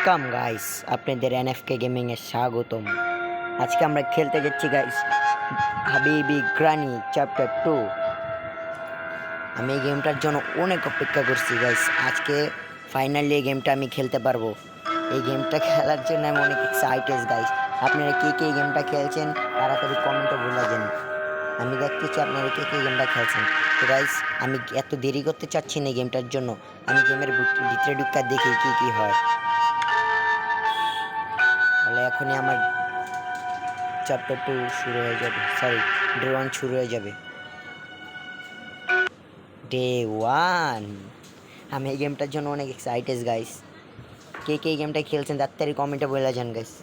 Welcome guys, আপনাদের এনএফকে gaming এ স্বাগতম। আজকে আমরা খেলতে যাচ্ছি গাইস হাবিবি গ্রানি চ্যাপ্টার 2। আমি এই গেমটার জন্য অনেক অপেক্ষা করছি গাইস। আজকে ফাইনালি এই গেমটা আমি খেলতে পারবো। এই গেমটা খেলার জন্য আমি অনেক এক্সাইটেড গাইস। আপনারা কে কে এই গেমটা খেলছেন তাড়াতাড়ি কমেন্টে বলে দেন। আমি দেখতে চাই আপনারা কে কে গেমটা খেলছেন। তো গাইস, আমি এত দেরি করতে চাচ্ছি না এই গেমটার জন্য। আমি গেমের ভিতরে ঢুকা দেখি কি কি হয়। তাহলে এখনই আমার চ্যাপ্টার 2 শুরু হয়ে যাবে, সরি ডে 1 শুরু হয়ে যাবে। ডে 1। আমি এই গেমটার জন্য অনেক এক্সাইটেড গাইস। কে কে এই গেমটা খেলছেন তাড়াতাড়ি কমেন্টে বলে যান গাইস।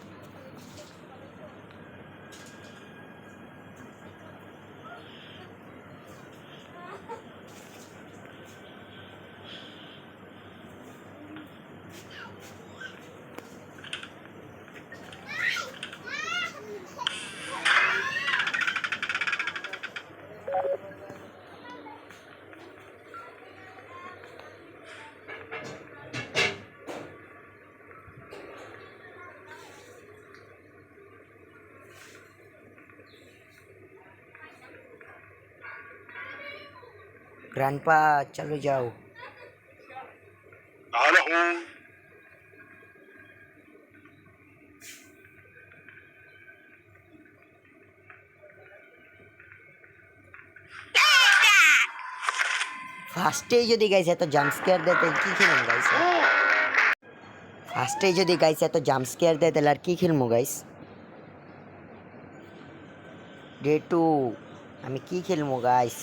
ग्रैंडपा चलो जाओ। ফার্স্টেই যদি গাইস এত জাম্প স্কেয়ার দেয় তাহলে কি খেলবো গাইস? ফার্স্টেই যদি গাইস এত জাম্প স্কেয়ার দেয় তাহলে আর কি খেলবো গাইস? ডে 2 আমি কি খেলবো গাইস?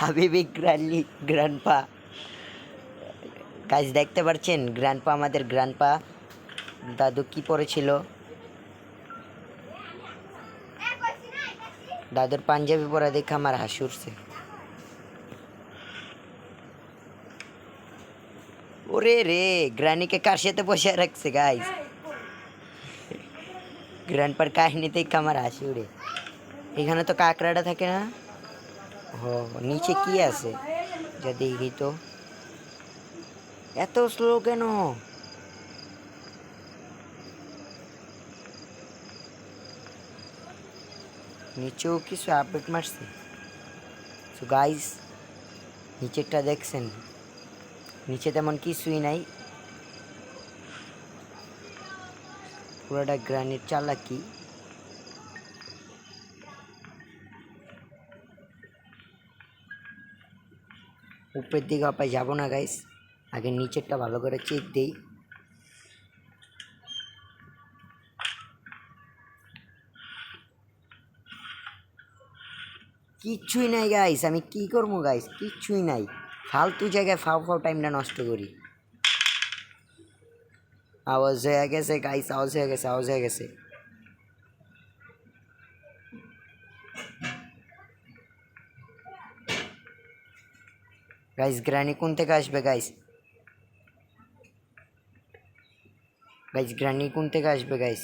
হাবিবি গ্রানি গ্র্যান্ডপা গাইস, দেখতে পাচ্ছেন গ্র্যান্ডপা, আমাদের গ্র্যান্ডপা দাদু কি পরেছিল? দাদুর পাঞ্জাবি পরা দেখে আমার হাসি উঠছে। ওরে রে, গ্রানিকে কার সাথে বসে রাখছে গাইস? গ্র্যান্ডপার কাহিনী দেখে আমার হাসি উড়ে। এখানে তো কাকড়াটা থাকে না? ও, নিচে কি আছে যা দেখি তো। এত স্লো কেন? নিচেও কিছু আপডেট মারছে। তো গাইস, নিচেরটা দেখছেন? নিচে তেমন কিছুই নাই, পুরোটা গ্রানির চালাকি। উপরের দিকে আপায় যাবো না গাইস, আগে নিচেরটা ভালো করে চেক দেই। কিচ্ছুই নাই গাইস, আমি কি করবো গাইস? কিচ্ছুই নাই, ফালতু জায়গায় ফাও ফাও টাইমটা নষ্ট করি। আওয়াজ হয়ে গেছে গাইস, আওয়াজ হয়ে গেছে, আওয়াজ হয়ে গেছে। গাইস, গ্রানি কোন থেকে আসবে গাইস? গাইস, গ্রানি কোন থেকে আসবে গাইস?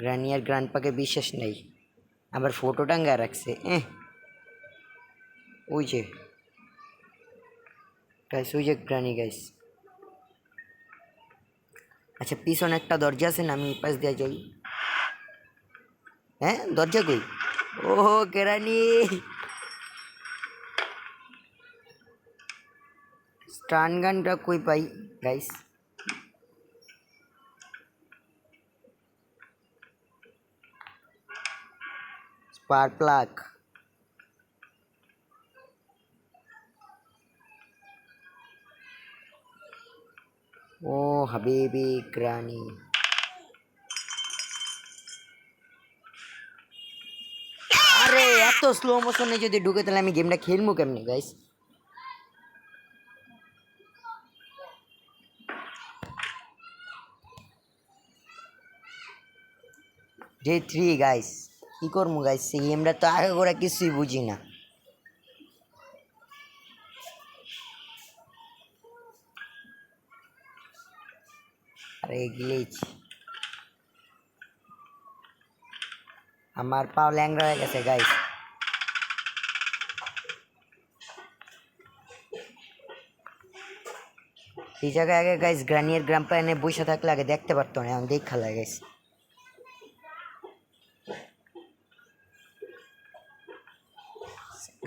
গ্রানি আর গ্র্যান্ডপাকে বিশ্বাস নেই, আবার ফটো টাঙ্গা রাখছে। ওই যে গাইস, ওই যে গ্রানি গাইস। আচ্ছা, পিছনে একটা দরজা আছে না, আমি এই পাশ দিয়ে যাই। হ্যাঁ, দরজা কই? ও গ্রানি, স্টান গানটা কই পাই গাইস? Spark plug. ও হাবিবি গ্রানি। আরে এত স্লো মোশনে যদি ঢুকে তাহলে আমি গেমটা খেলবো কেমনি গাইস? ডে 3 গাইস, কি করবো গাইস? এই গেমটা তো আগে করে কিছুই বুঝি না। আরে গ্লিচ, আমার পাও ল্যাংড়া হয়ে গেছে গাইস। এই জায়গায় আগে গাইস গ্রানিয়ের গ্রাম্পা এনে বসে থাকলে আগে দেখতে পারতো না, এখন দেখা লাগে গাইস।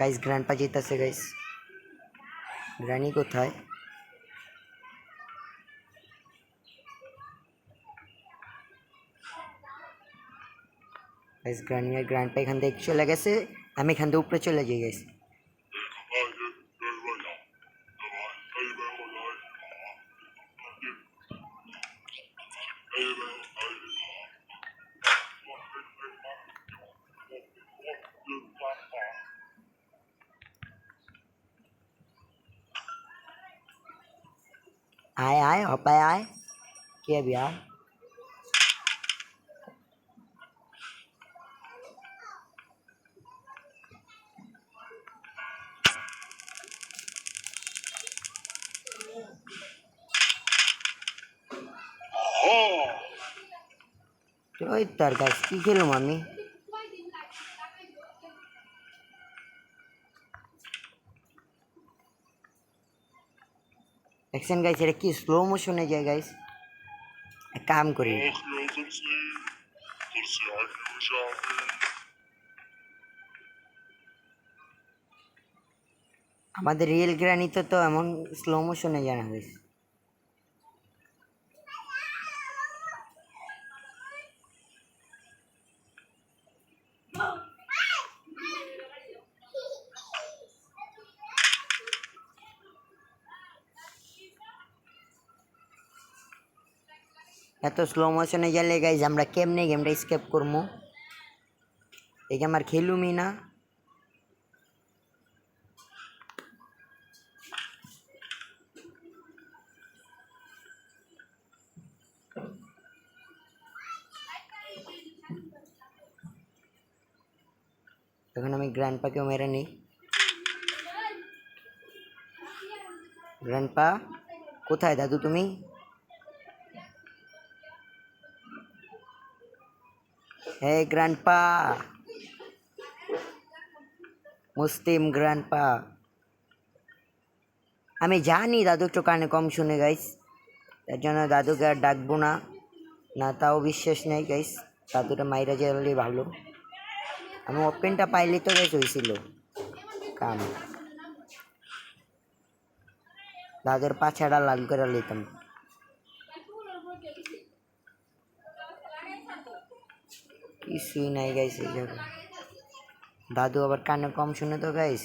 গাইস গ্র্যান্ডপা জিতেছে গাইস। গ্রানি কোথায়? গাইস গ্রানিয়ের গ্র্যান্ডপা এখান থেকে চলে গেছে, আমি এখান থেকে উপরে চলে যাই গাইস। आए आए हपाए आए क्या भैया? ওই তার গাছ কি খেলাম আমি? দেখছেন গাইস এটা কি স্লো মোশনে যায় গাইস। এক কাম করি, আমাদের রিয়েল গ্রানিতে তো এমন স্লো মোশনে জানা গাইস। এত স্লো মোশনে গেলে গাইজ আমরা কেমনে গেমটা স্কেপ করবো? এই গেম আর খেলুমই না। এখন আমি গ্র্যান্ডপাকেও মেরে নিই। গ্র্যান্ডপা কোথায় দাদু তুমি? হে গ্র্যান্ডপা, মুসলিম গ্র্যান্ডপা। আমি জানি দাদু একটু কানে কম শুনে গাইস, তার জন্য দাদুকে আর ডাকবো না, না তাও বিশ্বাস নেই গাইস। দাদুটা মাইরা যাওয়ালে ভালো। আমি ওপেনটা পাইলে তো গাইস হয়েছিল কাম, দাদুর পাছাটা লাল করে নিতাম। কিছুই নাই গাইস এই জায়গায়। দাদু আবার কানে কম শুনে তো গাইস,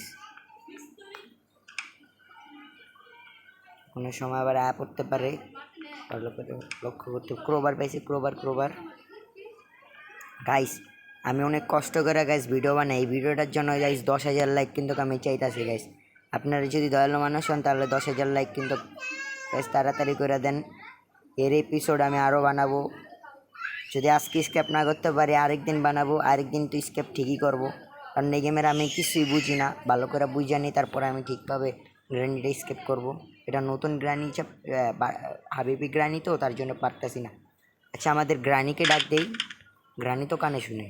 কোনো সময় আবার আয়া পড়তে পারে, ভালো করে লক্ষ্য করতে। ক্রোবার পাইছি, ক্রোবার ক্রোবার। গাইস আমি অনেক কষ্ট করে গাইস ভিডিও বানাই, এই ভিডিওটার জন্য গাইস 10,000 লাইক কিন্তু আমি চাইতাছি গাইস। আপনারা যদি দয়ালু মানুষ হন তাহলে 10,000 লাইক কিন্তু গাইস তাড়াতাড়ি করে দেন। এর এপিসোড আমি আরও বানাবো, যদি আজকে স্কেপ না করতে পারি আরেকদিন বানাবো, আরেকদিন তো স্কেপ ঠিকই করবো, কারণ এই গেমের আমি কিছুই বুঝি না, ভালো করে বুঝে নিই তারপরে আমি ঠিকভাবে গ্রানিটা স্কেপ করব। এটা নতুন গ্রানি, হাবিবি গ্রানি তো তার জন্য পারতেছি না। আচ্ছা আমাদের গ্রানিকে ডাক দেই, গ্রানি তো কানে শুনে।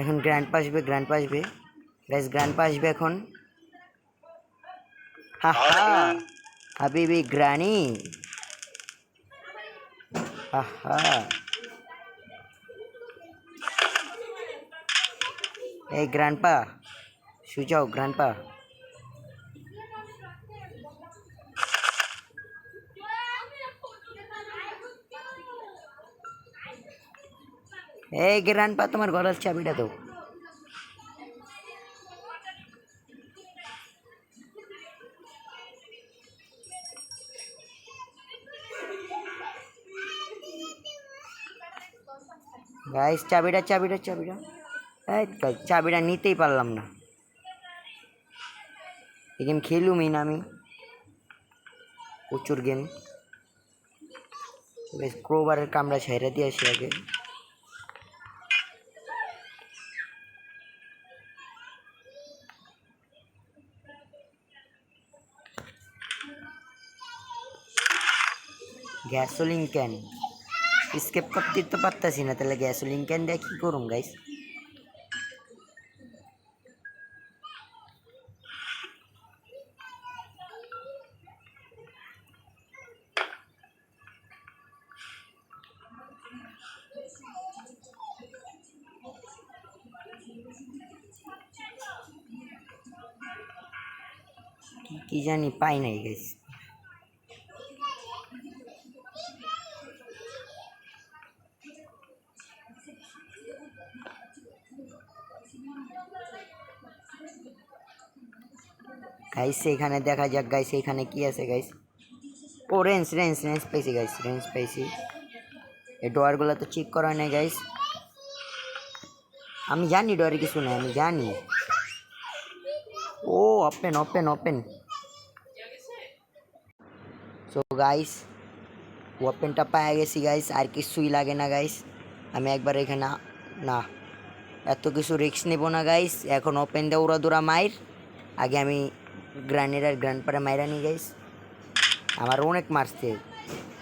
এখন গ্র্যান্ডপা আসবে, গ্র্যান্ডপা আসবে গাইস, গ্র্যান্ডপা আসবে এখন। হা হা হাবিবি গ্রানি, হা হা। এই গ্র্যান্ডপা শুয়ে যাও গ্র্যান্ডপা। এই গ্র্যান্ডপা তোমার ঘরের চাবিটা দাও। গাইস চাবিটা চাবিটা চাবিটা, এই চাবিটা নিতেই পারলাম না। এই গেম খেলুমই না আমি, প্রচুর গেম। ক্রোবারের কামড়া ছেড়ে দিয়ে আসি আগে। গ্যাসোলিন ক্যান স্কেপ করতে তো পারতাছি না, তাহলে গ্যাসোলিন ক্যান দিয়ে কী করুম গাইস? কি জানি পাই নাই গাইস। গাইস এখানে দেখা যাক গাইস, এখানে কি আছে গাইস? ও রেঞ্জ রেঞ্জ রেঞ্জ পাইছি গাইস, রেঞ্জ পাইছি। এই ডোয়ারগুলো তো চেক করা নেই গাইস। আমি জানি ডোয়ারে কিছু নেই, আমি জানি। Oh open open open. So guys ওপেনটা পাওয়া গেছি গাইস, আর কিছুই লাগে না গাইস। আমি একবার এখানে না এত কিছু রিস্ক নেব না গাইস। এখন ওপেন দিয়ে উড়া দুরা মাইর, আগে আমি গ্রানের আর গ্রান্ড পারে মাইরা নি গাইস। আমার অনেক মারছে,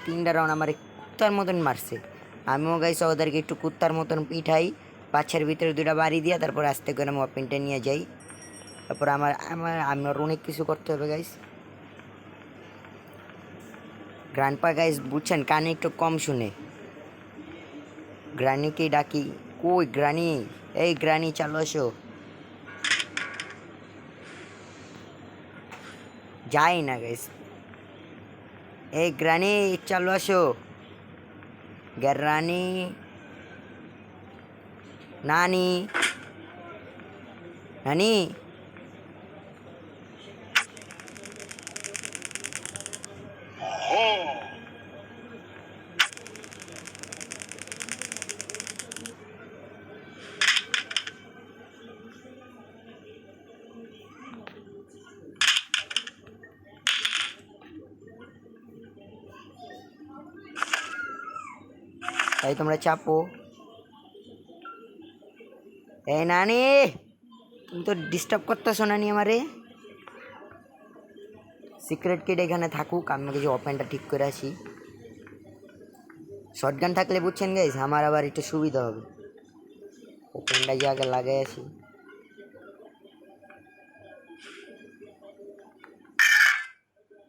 3টা রাউন্ড আমার কুত্তার মতন মারছে। আমিও গাইস ওদেরকে একটু কুত্তার মতন পিঠাই, পাছের ভিতরে 2টা বাড়ি দিয়া তারপর আস্তে করে আমি ওপেনটা নিয়ে যাই। তারপর আমার অনেক কিছু করতে হবে গাইস। গ্রান্ডপা গাইস বুঝছেন, কানে একটু কম শুনে। গ্রানিকে ডাকি, কই গ্রানি? এই গ্রানি চালো আসো। যাই না গাইস। এই গ্রানি চালো আসো। গ্রানি নানি নানি তাই তোমরা চাপো। এই নানি তুমি তো ডিস্টার্ব করতেছো নানি আমারে। সিক্রেট কিড এখানে থাকুক, আমি কিছু ওপেনটা ঠিক করে আসি। শটগান থাকলে বুঝছেন গাইস আমার আবার একটু সুবিধা হবে। ওপেনটা যে আগে লাগাই আসি।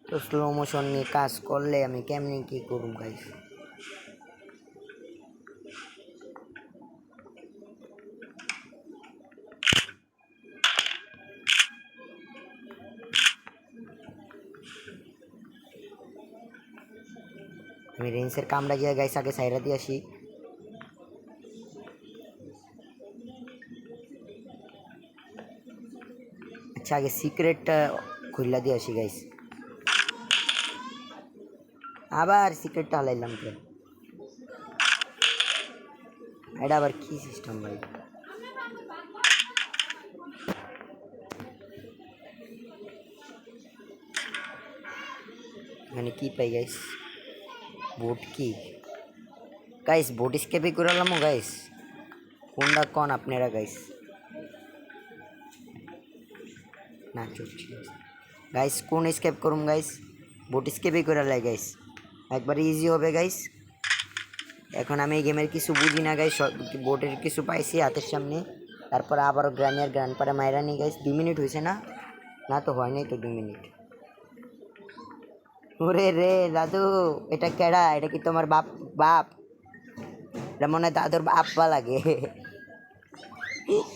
তো স্লো মোশন নিয়ে কাজ করলে আমি কেমনি কি করুম গাইস? আমি রেঞ্জের কামড়া গিয়ে গাইস আগে সাইরা দিয়ে আসি। আচ্ছা আগে সিক্রেটটা খুললা দিয়ে আসি গাইস। আবার সিক্রেটটা হালাইলাম তো, এটা আবার কি সিস্টেম ভাই? এখানে কি পাই গাইস? বোট কি গাইস? বোট স্কেপে করালাম গাইস। কোনটা কোন আপনারা গাইস? না চলছি গাইস, কোন স্কেপ করুম গাইস? বোট স্কেপে করালাই গাইস, একবার ইজি হবে গাইস। এখন আমি এই গেমের কিছু বুঝি না গাইস, বোটের কিছু পাইছি হাতের সামনে। তারপর আবারও গ্রানিয়ার গ্রান্ড পারে মাইরা নি গাইস। 2 মিনিট হয়েছে না? না তো হয় নাই তো 2 মিনিট। ওরে রে দাদু, এটা কেডা? এটা কি তোমার বাপ? বাপ এটা মনে হয় দাদুর আব্বা লাগে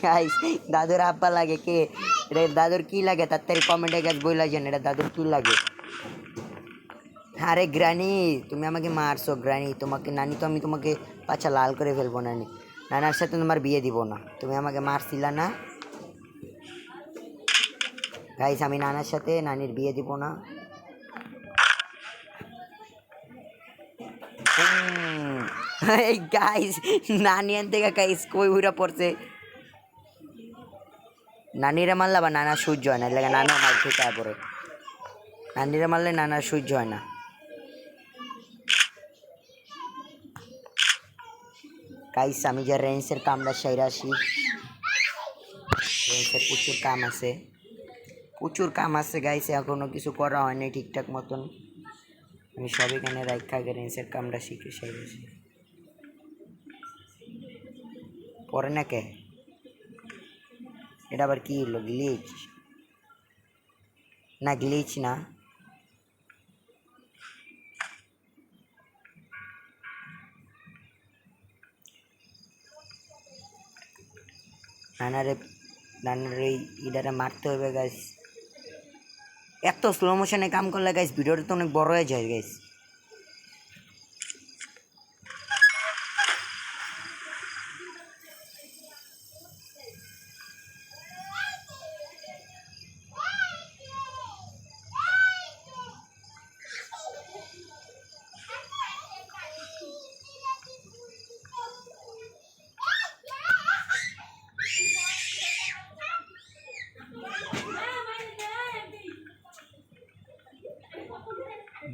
গাইস। দাদুর আব্বা লাগে কে? এটা দাদুর কি লাগে তাড়াতাড়ি কমেন্টে গাইস বইলা যান, এটা দাদুর কি লাগে? আরে গ্রানি তুমি আমাকে মারছো গ্রানি, তোমাকে নানি তো আমি তোমাকে পাছা লাল করে ফেলবো নানি। নানার সাথে তোমার বিয়ে দিব না, তুমি আমাকে মারছিলা না গাইস। আমি নানার সাথে নানির বিয়ে দিব না। এই গাইস নানি আন থেকে গাইস কই উড়া পড়ছে। নানিরা মারলে আবার নানা সহ্য হয় না, লাগে নানা মার খেতে পড়ে। নানিরা মারলে নানার সহ্য হয় না। গাইস আমি যে রেঞ্জের কামটা সাইরা আসি। রেঞ্জের প্রচুর কাম আছে, প্রচুর কাম আছে গাইস, এখনো কিছু করা হয়নি ঠিকঠাক মতন। আমি সব এখানে রাখা গ্রেন্সের কামটা শিখে সেরেছি পরে না কে এটা আবার কি হলো গ্লিচ না গ্লিচ না নানারে ইডারে মারতে হবে গাইস এত স্লো মোশনে কাম করলে গাইস ভিডিওটা তো অনেক বড় হয়ে যায় গাইস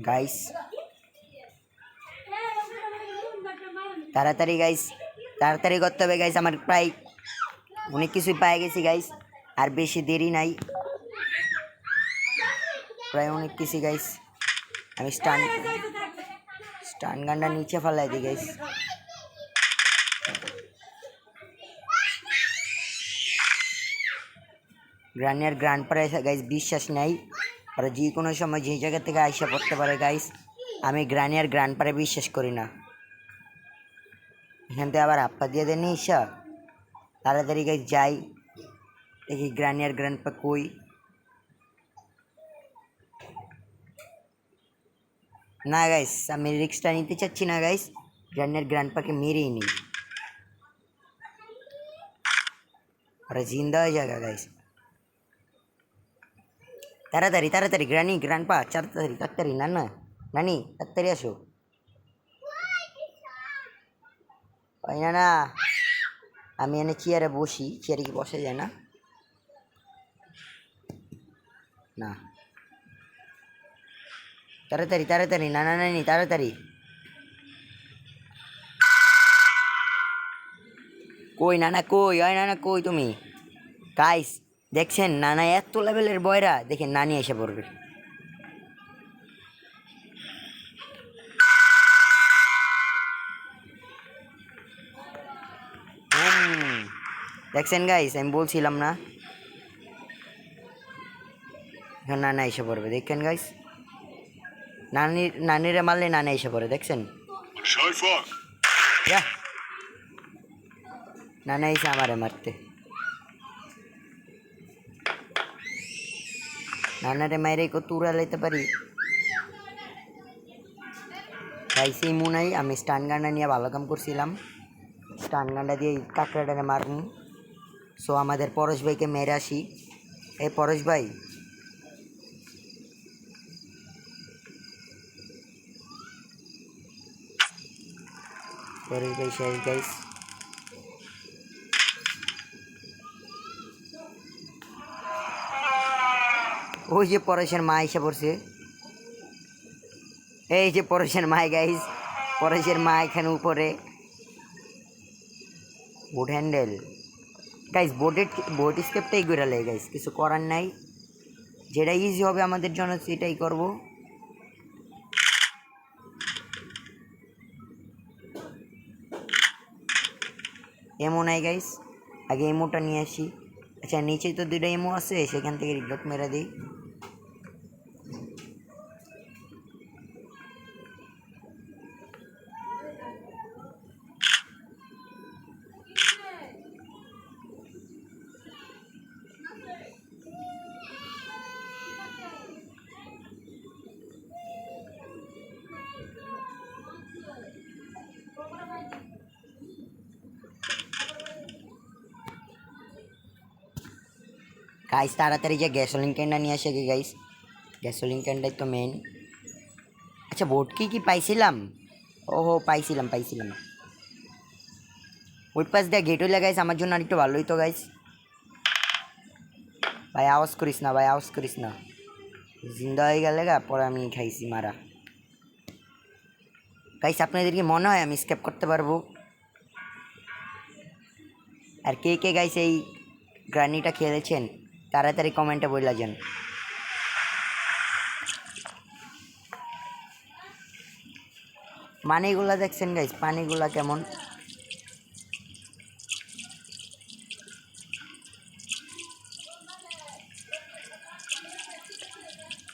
গাইস তাড়াতাড়ি গাইস তাড়াতাড়ি করতে হবে গাইস আমার প্রায় অনেক কিছুই পেয়ে গেছি গাইস আর বেশি দেরি নাই প্রায় অনেক কিছু গাইস আমি স্টান গানটা নিচে ফেলাই দিই গাইস গ্রানিয়ার গ্রান্ড পারে গাইস বিশ্বাস নাই আর যে কোনো সময় যে জায়গা থেকে আইসা পড়তে পারে গাইস আমি গ্রানিয়ার গ্রান্ড পারে বিশ্বাস করি না এখান থেকে আবার আপ্পা দিয়ে দেন ঈশা তাড়াতাড়ি গাইস যাই দেখি গ্রানিয়ার গ্রান্ড পা কই না গাইস আমি রিক্সটা নিতে চাচ্ছি না গাইস গ্রানিয়ার গ্রান্ড পাকে মেরেই নিই আরে জিন্দা হয়ে যাগা গাইস তাড়াতাড়ি তাড়াতাড়ি গ্রান্ড পা তাড়াতাড়ি তাড়াতাড়ি নানি তাড়াতাড়ি আসো হয় না আমি এনে চেয়ারে বসি চেয়ারে কি বসা যায় না না তাড়াতাড়ি তাড়াতাড়ি নানি তাড়াতাড়ি কই নানা কই হয় নানা কই তুমি গাইস দেখছেন নানা এত লেভেলের বয়রা দেখেন নানি এসে পড়বে দেখছেন গাইস আমি বলছিলাম না এখন নানা এসে পড়বে দেখেন গাইস নানিরে মারলে নানা এসে পড়ে দেখছেন নানা এসে আমারে মারতে নানারে মাইরে কত উড়া লাইতে পারি গাইস এই মুনাই আমি স্টান গানটা নিয়ে ভালো কাম করছিলাম স্টান গানটা দিয়ে কাঁকড়াটারে মারুন সো আমাদের পরশ ভাইকে মেরে আসি এই পরশ ভাই শেষ গাইস ওই যে পরশের মা এসে পড়ছে এই যে পরশের মা গাইস পরশের মা এখানে উপরে বোট হ্যান্ডেল গাইস বোট স্টেপটাই করে লাগে গাইস কিছু করার নাই যেটা ইজি হবে আমাদের জন্য সেটাই করব এমো নাই গাইস আগে এমোটা নিয়ে আসি আচ্ছা নিচে তো দুইটা এমো আছে সেখান থেকে রিগ্লট মেরে দিই গাইস তাড়াতাড়ি যে গ্যাসোলিন ক্যানটা নিয়ে আসে কি গাইস গ্যাসোলিন ক্যানটাই তো মেন আচ্ছা বোট কি পাইছিলাম ওহো পাইছিলাম ওই পাশ দিয়ে গেট হইলে গাইস আমার জন্য আরেকটু ভালো হইতো গাইস ভাই আওয়াজ করিস না জিন্দা হয়ে গেলে গা পরে আমি খাইছি মারা গাইস আপনাদের কি মনে হয় আমি স্কেপ করতে পারবো আর কে গাইস এই গ্রানিটা খেলেছেন তাড়াতাড়ি কমেন্টে বইলা যান পানিগুলা দেখছেন গাইস, পানিগুলা কেমন।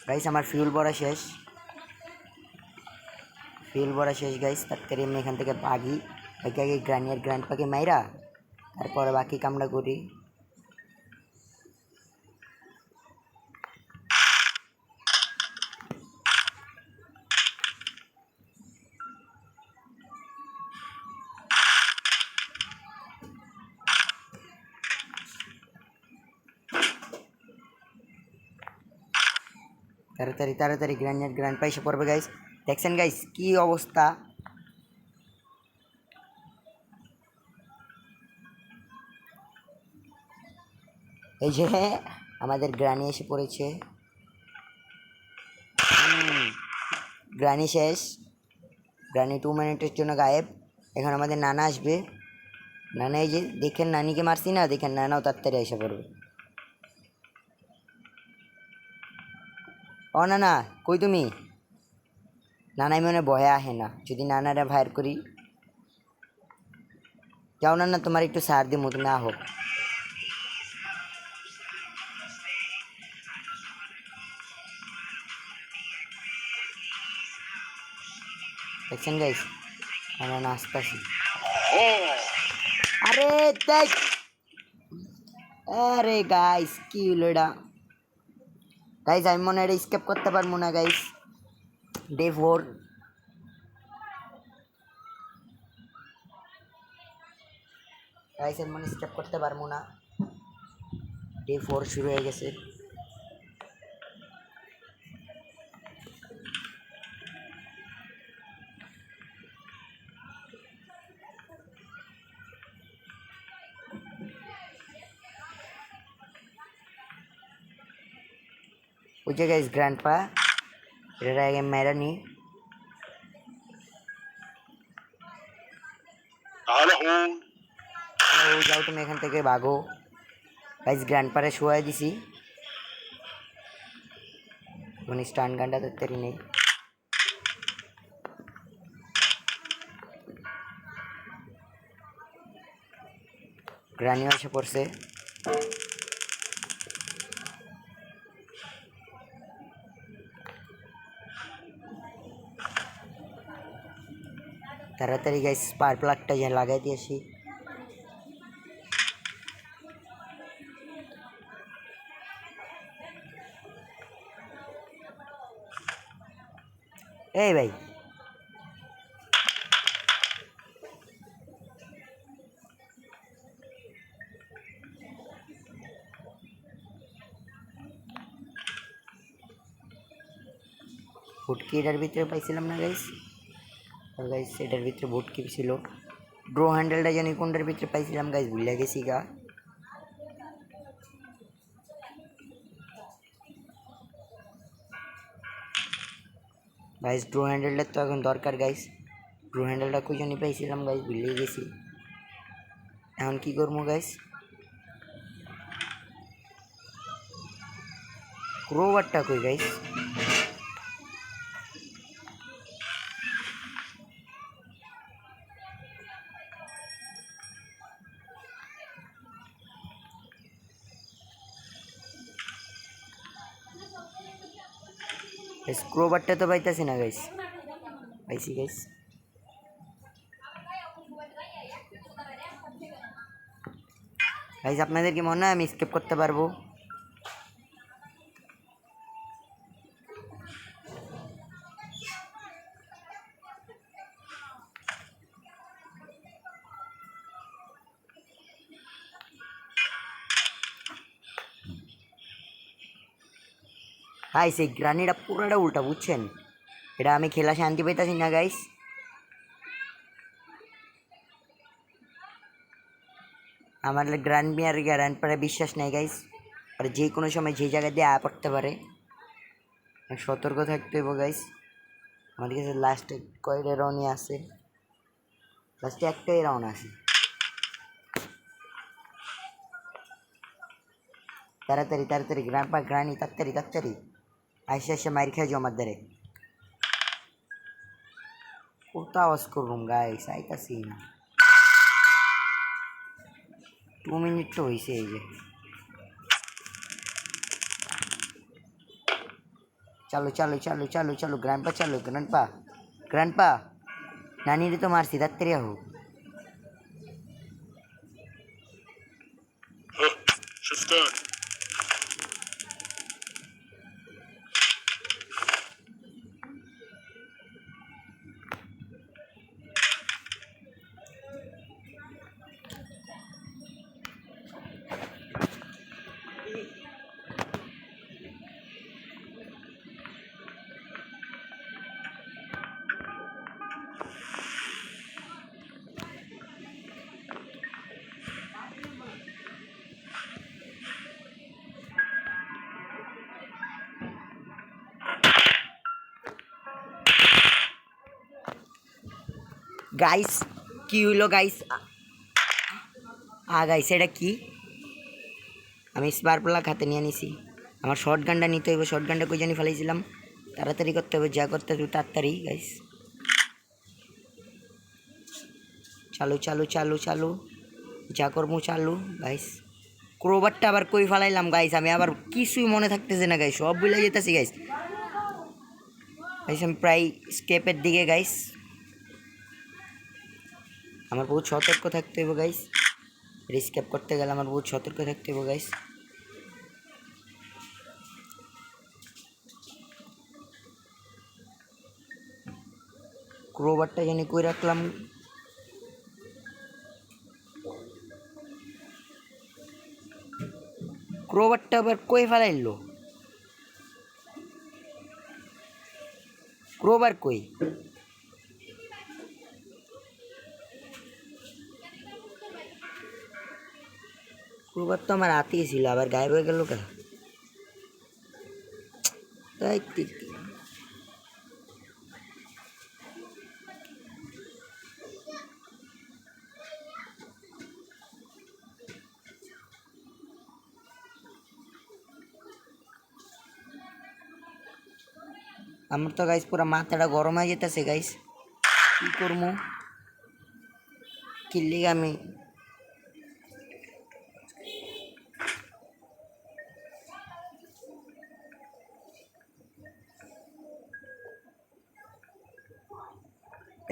গাইস আমার ফিউল ভরা শেষ, গাইস। তাড়াতাড়ি আমি এখান থেকে ভাগি, আগে আগে গ্রানিয়ার গ্র্যান্ড পাকে মাইরা তারপরে বাকি কামড়া করি। তাড়াতাড়ি তাড়াতাড়ি গ্রানিয়ার গ্র্যান্ড পা এসে পড়বে গাইস। দেখছেন গাইস কি অবস্থা। এই যে আমাদের গ্রানি এসে পড়েছে। গ্রানি শেষ, গ্রানি 2 মিনিটের জন্য গায়েব। এখন আমাদের নানা আসবে। নানা এই যে দেখেন, নানিকে মারছি না, দেখেন নানাও তাড়াতাড়ি এসে পড়বে। ও নানা কই তুমি? নানাই মনে ভয়ে আহে না, যদি নানারা ভাইর করি। যাও নানা, তোমার একটু সার দিমু, তুমি আহো। দেখছেন গাইস আমরা নাচতেছি। আরে দেখ, আরে গাইস কি হলো এটা। গাইস আমি মনে হয় স্কেপ করতে পারবো না গাইস। ডে 4। গাইস আমি মনে স্কেপ করতে পারবো না, ডে 4 শুরু হয়ে গেছে। ওই যে গাইস গ্র্যান্ড পা, এটা আগে মেরা নি। যাও তুমি এখান থেকে ভাগো। গাইস গ্র্যান্ড পারে শোয়াই দিছি, মানে স্টান গানটা তাড়াতাড়ি নেই। গ্রানিও এসে পড়ছে। তাড়াতাড়ি গাইস স্পার প্লাগটা লাগাই দিয়েছি। এই ভাই ভুটকি এটার ভিতরে পাইছিলাম না গাইস। আর গাইস এটার ভিতরে ভুটকি ছিল। ড্রো হ্যান্ডেলটা জানি কোনটার ভিতরে পাইছিলাম গাইস, ভুলে গেছি গা। গাইস ড্রো হ্যান্ডেলটা তো এখন দরকার গাইস। ড্রো হ্যান্ডেলটা কই জানি পাইছিলাম গাইস, ভুলে গেছি। এখন কি করবো গাইস? ক্রোবারটা কই গাইস? ক্রোবারটা তো পাইতাছি না গাইস। পাইছি গাইস। গাইস আপনাদের কি মনে হয় আমি স্কেপ করতে পারবো? গাইস এই গ্রানিটা পুরোটা উল্টা, বুঝছেন? এটা আমি খেলা শান্তি পাইতাছি না গাইস। আমার গ্র্যান্ড বিয়ার গ্র্যান্ড পারে বিশ্বাস নেই গাইস, আর যে কোনো সময় যে জায়গা দিয়ে আয়া পড়তে পারে, সতর্ক থাকতে হইব গাইস। আমার কাছে লাস্টে কয়টা রাউন্ডই আছে, লাস্টে একটাই রাউন্ড আছে। তাড়াতাড়ি তাড়াতাড়ি গ্র্যান্ড পা গ্রানি তাড়াতাড়ি তাড়াতাড়ি আইসে আইসে মাইর খেয়ে যাও আমার দ্বারে। কত আওয়াজ করুম গাইস, আইতাছি না। 2 মিনিট তো হয়েছে। এই যে চালু চালু চালু চালু চালু, গ্র্যান্ডপা চালু, গ্র্যান্ডপা গ্র্যান্ডপা। নানিরে তো মারছি, তাড়াতাড়ি আহো। شفتك. গাইস কি হইলো গাইস? গাইস এটা কি? আমি স্পার প্লাগ হাতে নিয়ে নিছি। আমার শর্ট গানটা নিতে হইব। শর্ট গানটা কই জানি ফেলাইছিলাম। তাড়াতাড়ি করতে হবে, যা করতে হবে তাড়াতাড়ি গাইস। চালু চালু চালু চালু, যা করবো চালু গাইস। ক্রোবারটা আবার কই ফেলাইলাম গাইস? আমি আবার কিছুই মনে থাকতেছে না গাইস, সব ভুলে যেতেছি গাইস। গাইস আমি প্রায় স্কেপের দিকে গাইস। আমার বহুত সতর্ক থাকতে হবে গাইস। স্কেপ করতে গেলে আমার বহুত সতর্ক থাকতে হবে গাইস। ক্রোবারটা জানি কই রাখলাম। ক্রোবারটা আবার কই ফেলাইলো? ক্রোবার কই? ক্রোবার তো আমার হাতেই ছিল, আবার গায়েব হয়ে গেল কেন? তাই আমার তো গাইস পুরো মাথাটা গরম হয়ে যেতেছে গাইস। কি করবো? কি লিগে আমি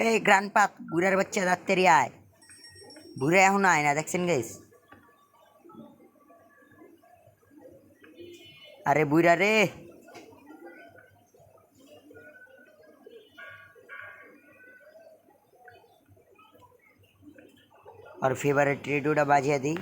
এই গ্রান্ডপা বুড়ার বাচ্চা তাড়াতাড়ি আয়। বুড়া এখন আয় না, দেখছেন গাইস? আরে বুড়া রে, और फेवरेट रेडियोটা বাজিয়ে দিই।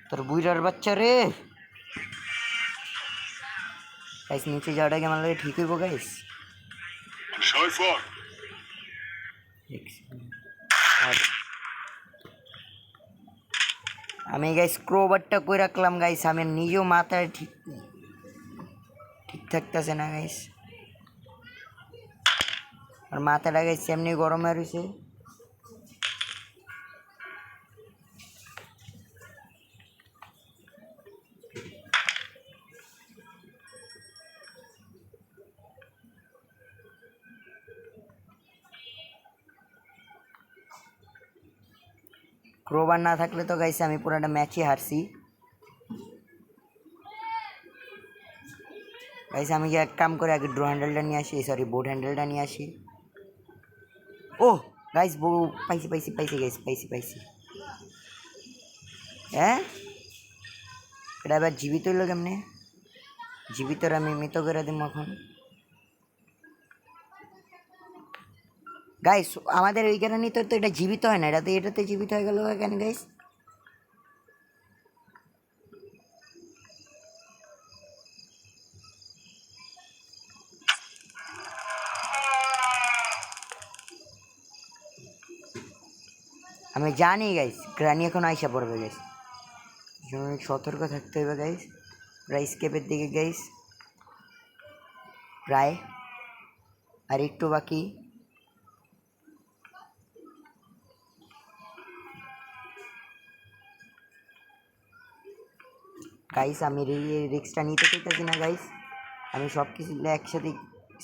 তোর বুইরার বাচ্চা রে। গাইস নিচে যাওয়াটা কি আমার লাগে ঠিক হইব গাইস? شايفك. আমি গাইস ক্রোবারটা কই রাখলাম গাইস? আমি নিজেও মাথায় ঠিক ঠিক থাকতেছে না গাইস। আর মাথাটা গাইস এমনি গরম হয়ে রয়েছে। ক্রোবার না থাকলে তো গাইস আমি পুরোটা ম্যাচই হারছি গাইস। আমি এক কাম করে আগে ড্র হ্যান্ডেলটা নিয়ে আসি, সরি বোর্ড হ্যান্ডেলটা নিয়ে আসি। ও গাইস পাইছি পাইছি পাইছি গাইস, পাইছি পাইছি। হ্যাঁ এটা এবার জীবিত হইলো কেমনে? জীবিত আমি মৃত করে দিব এখন গাইস। আমাদের ওইখানে নিতে তো এটা জীবিত হয় না, এটাতে জীবিত হয়ে গেল কেন গাইস? আমি জানি গাইস গ্রানি এখন আইসা পড়বে গাইস, সতর্ক থাকতে হবে গাইস। প্রায় স্কেপের দিকে গাইস। প্রায় আর একটু বাকি। গাইস আমি রিক্সটা নিতে চাইতেছি না গাইস, আমি সব কিছু একসাথে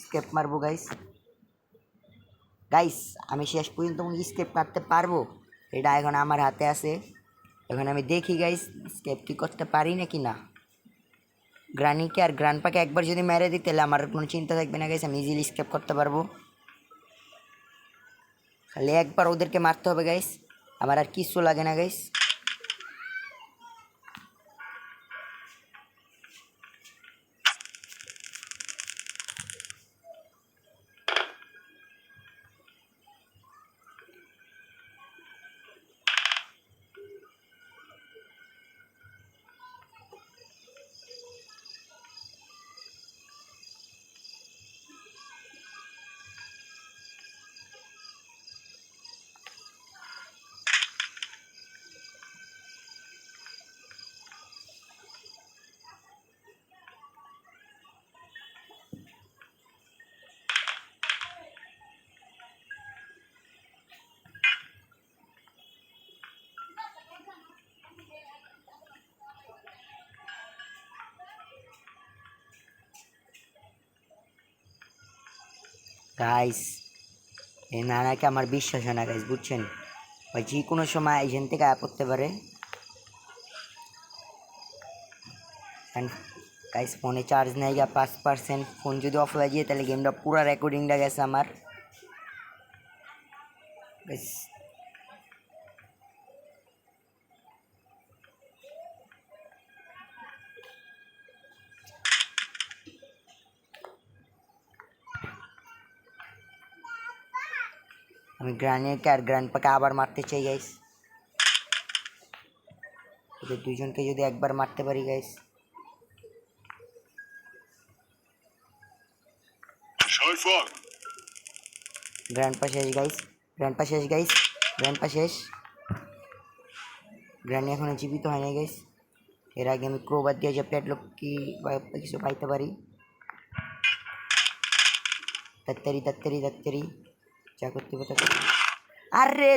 স্কেপ মারবো গাইস। গাইস আমি শেষ পর্যন্ত স্কেপ মারতে পারবো এটা এখন আমার হাতে আছে। এখন আমি দেখি গাইস স্কেপ কি করতে পারি নাকি না। গ্রানিকে আর গ্রানপাকে একবার যদি মেরে দিই তাহলে আমার কোনো চিন্তা থাকবে না গাইস, আমি ইজিলি স্কেপ করতে পারবো। খালি একবার ওদেরকে মারতে হবে গাইস, আমার আর কিছু লাগে না গাইস। গাইস এই নানাকে আমার বিশ্বাস হয় না গাইস, বুঝছেন? ওই যে কোনো সময় এখান থেকে পড়তে পারে। গাইস ফোনে চার্জ নেই গা 5%, ফোন যদি অফ হয়ে যায় তাহলে গেমটা পুরো রেকর্ডিংটা গেছে আমার। গাইস আমি গ্রানিকে আর গ্র্যান্ডপাকে আবার মারতে চাই গাইস, ওদের দুইজনকে যদি একবার মারতে পারি গাইস। Scheinfall. গ্র্যান্ডপা শেষ গাইস, গ্র্যান্ডপা শেষ গাইস, গ্র্যান্ডপা শেষ। গ্রানি এখনো জীবিত হয় নাই গাইস, এর আগে আমি ক্রোবার দিয়ে যে প্যাডলক কি বা কিছু পাইতে পারি। তাড়াতাড়ি তাড়াতাড়ি তাড়াতাড়ি যা করতে হবে। আরে